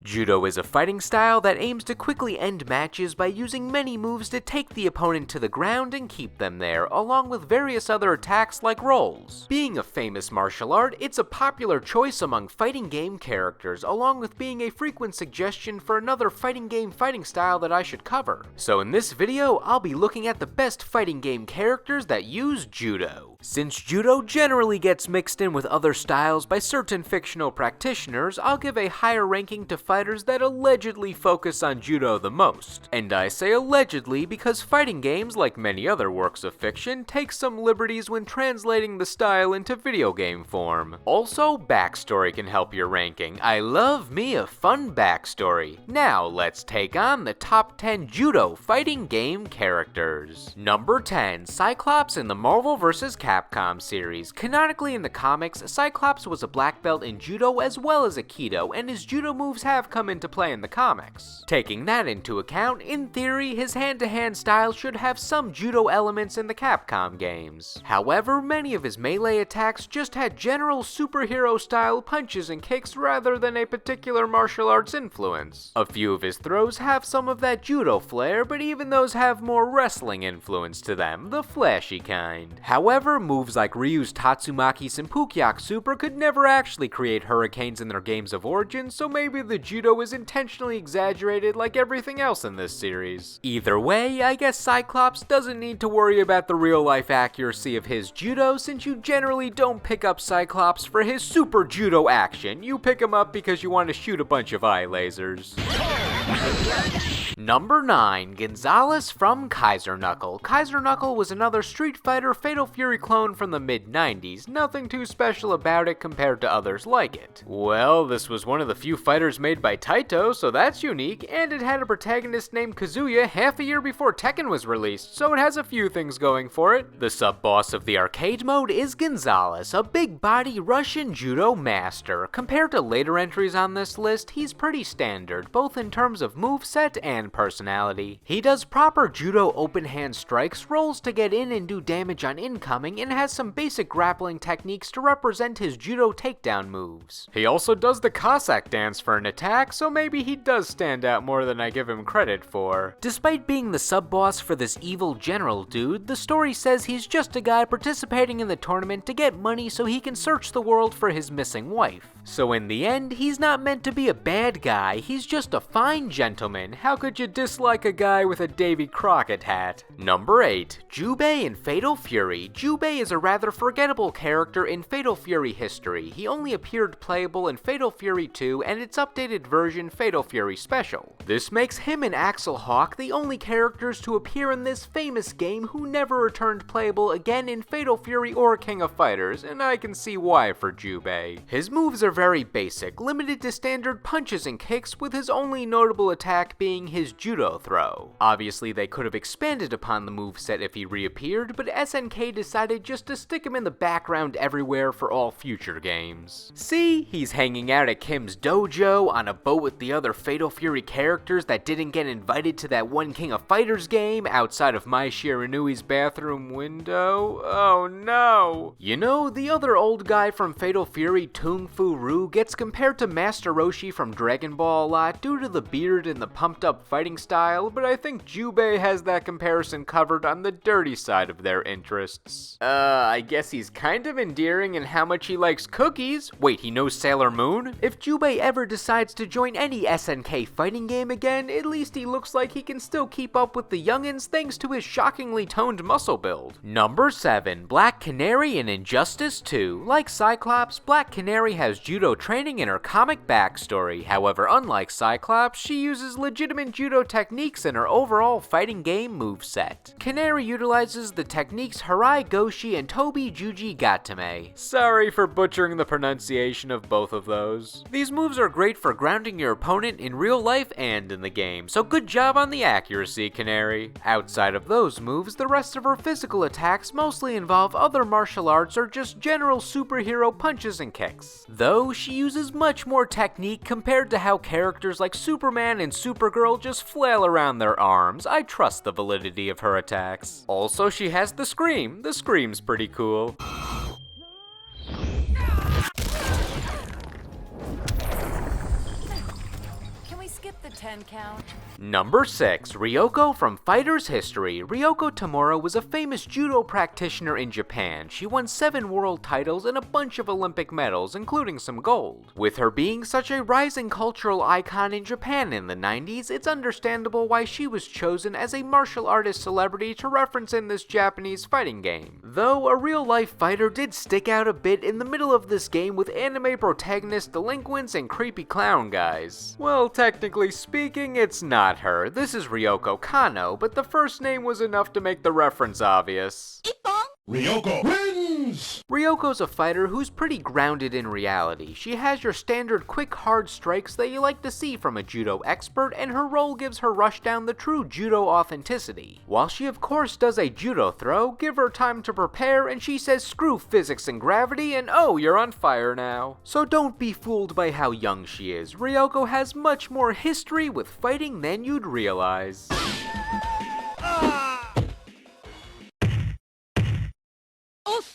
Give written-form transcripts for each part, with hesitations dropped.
Judo is a fighting style that aims to quickly end matches by using many moves to take the opponent to the ground and keep them there, along with various other attacks like rolls. Being a famous martial art, it's a popular choice among fighting game characters, along with being a frequent suggestion for another fighting game fighting style that I should cover. So in this video, I'll be looking at the best fighting game characters that use Judo. Since Judo generally gets mixed in with other styles by certain fictional practitioners, I'll give a higher ranking to fighters that allegedly focus on Judo the most. And I say allegedly because fighting games, like many other works of fiction, take some liberties when translating the style into video game form. Also, backstory can help your ranking. I love me a fun backstory. Now let's take on the top 10 Judo fighting game characters. Number 10, Cyclops in the Marvel vs. Capcom series. Canonically in the comics, Cyclops was a black belt in Judo as well as Aikido, and his Judo moves have come into play in the comics. Taking that into account, in theory, his hand-to-hand style should have some Judo elements in the Capcom games. However, many of his melee attacks just had general superhero-style punches and kicks rather than a particular martial arts influence. A few of his throws have some of that Judo flair, but even those have more wrestling influence to them, the flashy kind. However, moves like Ryu's Tatsumaki Senpukyak Super could never actually create hurricanes in their games of origin, so maybe the Judo is intentionally exaggerated like everything else in this series. Either way, I guess Cyclops doesn't need to worry about the real-life accuracy of his Judo, since you generally don't pick up Cyclops for his super Judo action. You pick him up because you want to shoot a bunch of eye lasers. Number 9, Gonzales from Kaiser Knuckle. Kaiser Knuckle was another Street Fighter Fatal Fury clone from the mid-90s, nothing too special about it compared to others like it. Well, this was one of the few fighters made by Taito, so that's unique, and it had a protagonist named Kazuya half a year before Tekken was released, so it has a few things going for it. The sub-boss of the arcade mode is Gonzales, a big-body Russian Judo master. Compared to later entries on this list, he's pretty standard, both in terms of moveset and personality. He does proper Judo open hand strikes, rolls to get in and do damage on incoming, and has some basic grappling techniques to represent his Judo takedown moves. He also does the Cossack dance for an attack, so maybe he does stand out more than I give him credit for. Despite being the sub-boss for this evil general dude, the story says he's just a guy participating in the tournament to get money so he can search the world for his missing wife. So in the end, he's not meant to be a bad guy, he's just a fine gentleman. How could you dislike a guy with a Davy Crockett hat? Number 8, Jubei in Fatal Fury. Jubei is a rather forgettable character in Fatal Fury history. He only appeared playable in Fatal Fury 2 and its updated version Fatal Fury Special. This makes him and Axel Hawk the only characters to appear in this famous game who never returned playable again in Fatal Fury or King of Fighters, and I can see why for Jubei. His moves are very basic, limited to standard punches and kicks, with his only notable attack being his Judo throw. Obviously, they could have expanded upon the moveset if he reappeared, but SNK decided just to stick him in the background everywhere for all future games. See, he's hanging out at Kim's dojo, on a boat with the other Fatal Fury characters that didn't get invited to that one King of Fighters game, outside of Mai Shiranui's bathroom window. Oh no! You know, the other old guy from Fatal Fury, Tung Fu Ru, gets compared to Master Roshi from Dragon Ball a lot due to the beard and the pumped up fighting style, but I think Jubei has that comparison covered on the dirty side of their interests. I guess he's kind of endearing in how much he likes cookies. Wait, he knows Sailor Moon? If Jubei ever decides to join any SNK fighting game again, at least he looks like he can still keep up with the youngins thanks to his shockingly toned muscle build. Number 7, Black Canary in Injustice 2. Like Cyclops, Black Canary has Judo training in her comic backstory. However, unlike Cyclops, she uses legitimate Judo techniques in her overall fighting game moveset. Canary utilizes the techniques Harai Goshi and Tobi Juji Gatame. Sorry for butchering the pronunciation of both of those. These moves are great for grounding your opponent in real life and in the game, so good job on the accuracy, Canary. Outside of those moves, the rest of her physical attacks mostly involve other martial arts or just general superhero punches and kicks. Though, she uses much more technique compared to how characters like Superman and Supergirl just flail around their arms. I trust the validity of her attacks. Also, she has the scream. The scream's pretty cool. skip the 10 count? Number 6. Ryoko from Fighter's History. Ryoko Tamura was a famous judo practitioner in Japan. She won 7 world titles and a bunch of Olympic medals, including some gold. With her being such a rising cultural icon in Japan in the 90s, it's understandable why she was chosen as a martial artist celebrity to reference in this Japanese fighting game. Though a real-life fighter did stick out a bit in the middle of this game with anime protagonist delinquents and creepy clown guys. Well, technically speaking, it's not her. This is Ryoko Kano, but the first name was enough to make the reference obvious. Ryoko wins! Ryoko's a fighter who's pretty grounded in reality. She has your standard quick, hard strikes that you like to see from a judo expert, and her role gives her rushdown the true judo authenticity. While she of course does a judo throw, give her time to prepare and she says screw physics and gravity and oh, you're on fire now. So don't be fooled by how young she is. Ryoko has much more history with fighting than you'd realize.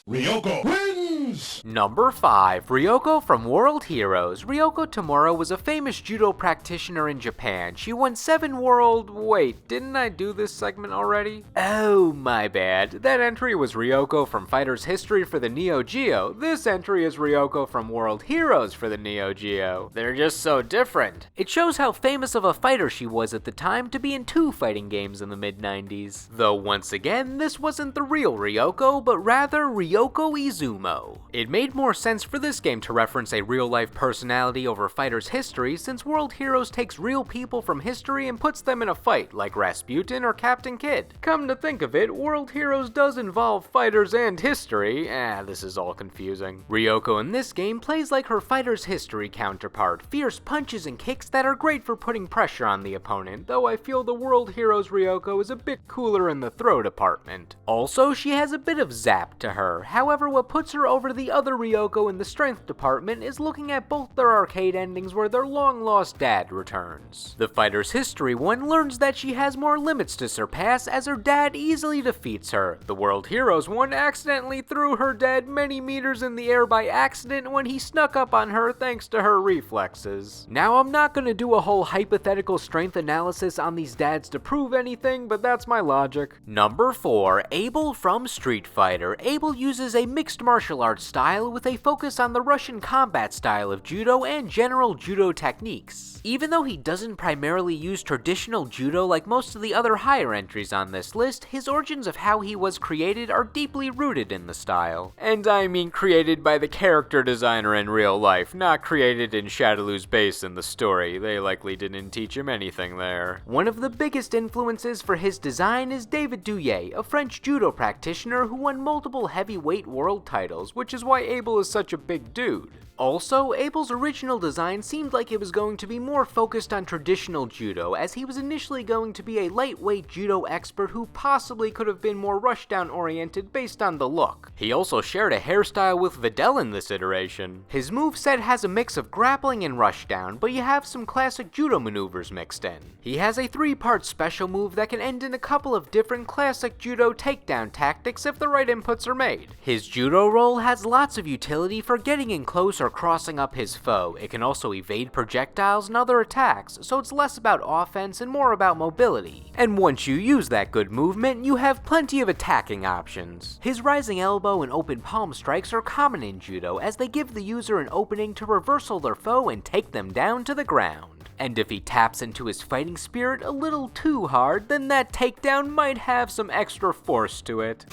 Ryoko wins! Number 5. Ryoko from World Heroes. Ryoko Tamura was a famous judo practitioner in Japan. She won 7 world... Wait, didn't I do this segment already? Oh, my bad. That entry was Ryoko from Fighter's History for the Neo Geo. This entry is Ryoko from World Heroes for the Neo Geo. They're just so different. It shows how famous of a fighter she was at the time to be in 2 fighting games in the mid-90s. Though once again, this wasn't the real Ryoko, but rather Ryoko Izumo. It made more sense for this game to reference a real-life personality over Fighter's History, since World Heroes takes real people from history and puts them in a fight, like Rasputin or Captain Kidd. Come to think of it, World Heroes does involve fighters and history. This is all confusing. Ryoko in this game plays like her Fighter's History counterpart, fierce punches and kicks that are great for putting pressure on the opponent, though I feel the World Heroes Ryoko is a bit cooler in the throw department. Also, she has a bit of zap to her. However, what puts her over the other Ryoko in the strength department is looking at both their arcade endings where their long-lost dad returns. The Fighter's History one learns that she has more limits to surpass as her dad easily defeats her. The World Heroes one accidentally threw her dad many meters in the air by accident when he snuck up on her thanks to her reflexes. Now, I'm not gonna do a whole hypothetical strength analysis on these dads to prove anything, but that's my logic. Number 4. Abel from Street Fighter. Abel uses a mixed martial arts style with a focus on the Russian combat style of judo and general judo techniques. Even though he doesn't primarily use traditional judo like most of the other higher entries on this list, his origins of how he was created are deeply rooted in the style. And I mean created by the character designer in real life, not created in Shadaloo's base in the story. They likely didn't teach him anything there. One of the biggest influences for his design is David Douillet, a French judo practitioner who won multiple heavyweight world titles, which is why Abel is such a big dude. Also, Abel's original design seemed like it was going to be more focused on traditional judo, as he was initially going to be a lightweight judo expert who possibly could have been more rushdown oriented based on the look. He also shared a hairstyle with Videl in this iteration. His moveset has a mix of grappling and rushdown, but you have some classic judo maneuvers mixed in. He has a 3-part special move that can end in a couple of different classic judo takedown tactics if the right inputs are made. His judo roll has lots of utility for getting in close or crossing up his foe. It can also evade projectiles and other attacks, so it's less about offense and more about mobility. And once you use that good movement, you have plenty of attacking options. His rising elbow and open palm strikes are common in judo, as they give the user an opening to reversal their foe and take them down to the ground. And if he taps into his fighting spirit a little too hard, then that takedown might have some extra force to it.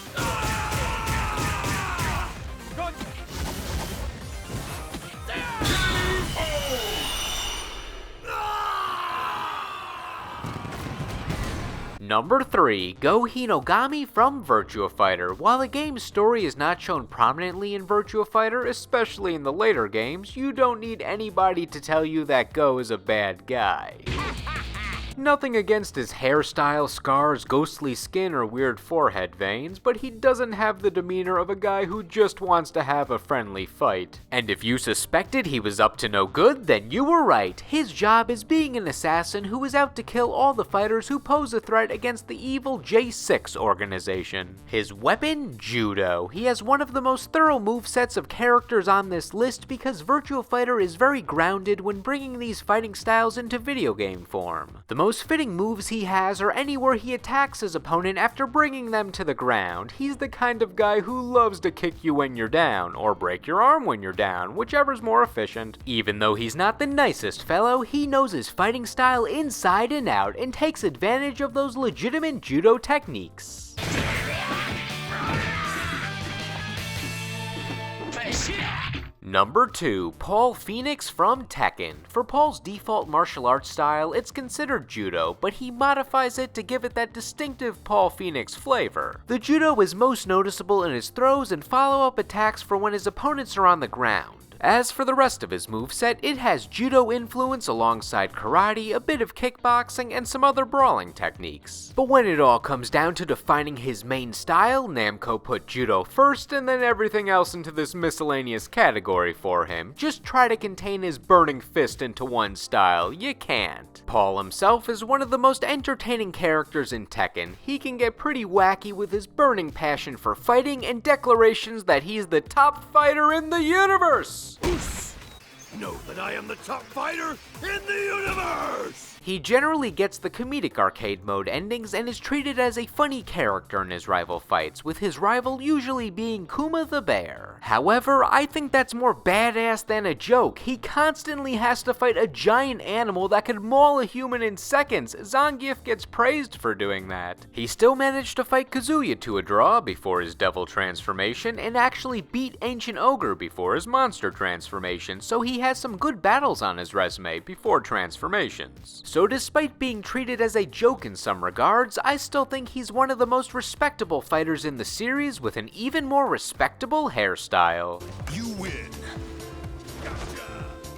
Number 3. Go Hinogami from Virtua Fighter. While the game's story is not shown prominently in Virtua Fighter, especially in the later games, you don't need anybody to tell you that Go is a bad guy. Nothing against his hairstyle, scars, ghostly skin, or weird forehead veins, but he doesn't have the demeanor of a guy who just wants to have a friendly fight. And if you suspected he was up to no good, then you were right. His job is being an assassin who is out to kill all the fighters who pose a threat against the evil J6 organization. His weapon? Judo. He has one of the most thorough movesets of characters on this list because Virtua Fighter is very grounded when bringing these fighting styles into video game form. The most fitting moves he has are anywhere he attacks his opponent after bringing them to the ground. He's the kind of guy who loves to kick you when you're down, or break your arm when you're down, whichever's more efficient. Even though he's not the nicest fellow, he knows his fighting style inside and out and takes advantage of those legitimate judo techniques. Number 2, Paul Fenix from Tekken. For Paul's default martial arts style, it's considered judo, but he modifies it to give it that distinctive Paul Fenix flavor. The judo is most noticeable in his throws and follow-up attacks for when his opponents are on the ground. As for the rest of his moveset, it has judo influence alongside karate, a bit of kickboxing, and some other brawling techniques. But when it all comes down to defining his main style, Namco put judo first and then everything else into this miscellaneous category for him. Just try to contain his burning fist into one style, you can't. Paul himself is one of the most entertaining characters in Tekken. He can get pretty wacky with his burning passion for fighting and declarations that he's the top fighter in the universe! Know that I am the top fighter in the universe! He generally gets the comedic arcade mode endings and is treated as a funny character in his rival fights, with his rival usually being Kuma the Bear. However, I think that's more badass than a joke. He constantly has to fight a giant animal that could maul a human in seconds. Zangief gets praised for doing that. He still managed to fight Kazuya to a draw before his devil transformation, and actually beat Ancient Ogre before his monster transformation, so he has some good battles on his resume before transformations. So despite being treated as a joke in some regards, I still think he's one of the most respectable fighters in the series with an even more respectable hairstyle. You win.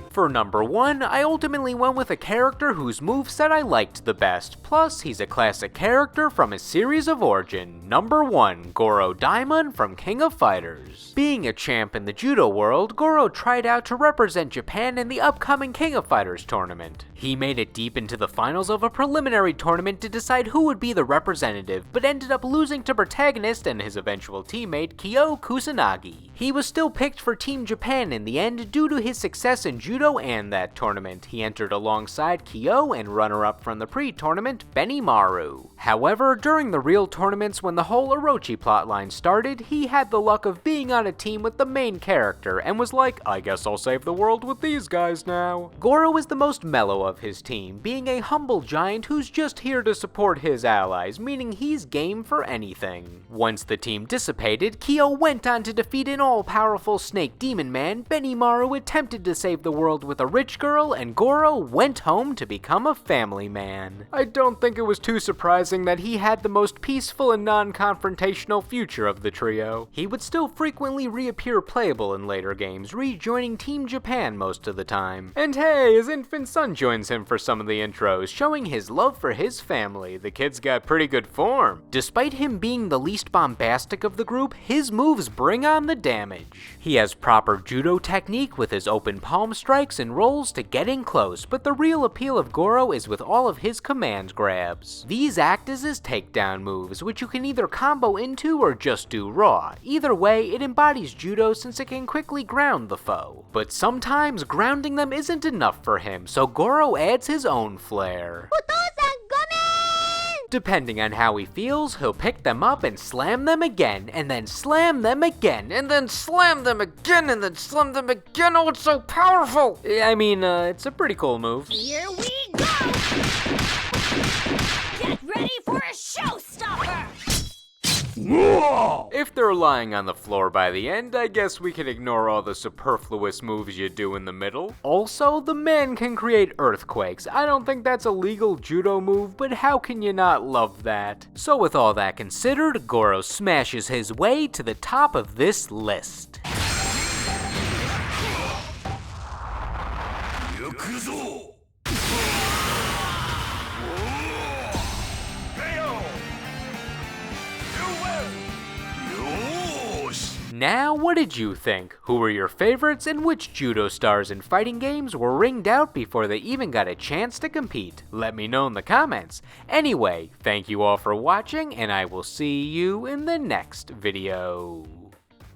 For number 1, I ultimately went with a character whose moveset I liked the best, plus he's a classic character from his series of origin. Number 1, Goro Diamond from King of Fighters. Being a champ in the judo world, Goro tried out to represent Japan in the upcoming King of Fighters tournament. He made it deep into the finals of a preliminary tournament to decide who would be the representative, but ended up losing to protagonist and his eventual teammate Kyo Kusanagi. He was still picked for Team Japan in the end due to his success in judo and that tournament. He entered alongside Kyo and runner-up from the pre-tournament, Benimaru. However, during the real tournaments when the whole Orochi plotline started, he had the luck of being on a team with the main character and was like, I guess I'll save the world with these guys now. Goro is the most mellow of his team, being a humble giant who's just here to support his allies, meaning he's game for anything. Once the team dissipated, Kyo went on to defeat an all-powerful snake demon man, Benimaru attempted to save the world with a rich girl, and Goro went home to become a family man. I don't think it was too surprising that he had the most peaceful and non-confrontational future of the trio. He would still frequently reappear playable in later games, rejoining Team Japan most of the time. And hey, his infant son joins him for some of the intros, showing his love for his family. The kid's got pretty good form. Despite him being the least bombastic of the group, his moves bring on the damage. He has proper judo technique with his open palm strikes and rolls to get in close, but the real appeal of Goro is with all of his command grabs. These act as his takedown moves, which you can either combo into or just do raw. Either way, it embodies judo since it can quickly ground the foe. But sometimes grounding them isn't enough for him, so Goro adds his own flair. Depending on how he feels, he'll pick them up and slam them again, and then slam them again, and then slam them again, and then slam them again. Oh, it's so powerful! I mean, it's a pretty cool move. Here we go! Get ready for a showstopper! If they're lying on the floor by the end, I guess we can ignore all the superfluous moves you do in the middle. Also, the man can create earthquakes. I don't think that's a legal judo move, but how can you not love that? So with all that considered, Goro smashes his way to the top of this list. Now, what did you think? Who were your favorites, and which judo stars in fighting games were ringed out before they even got a chance to compete? Let me know in the comments. Anyway, thank you all for watching, and I will see you in the next video.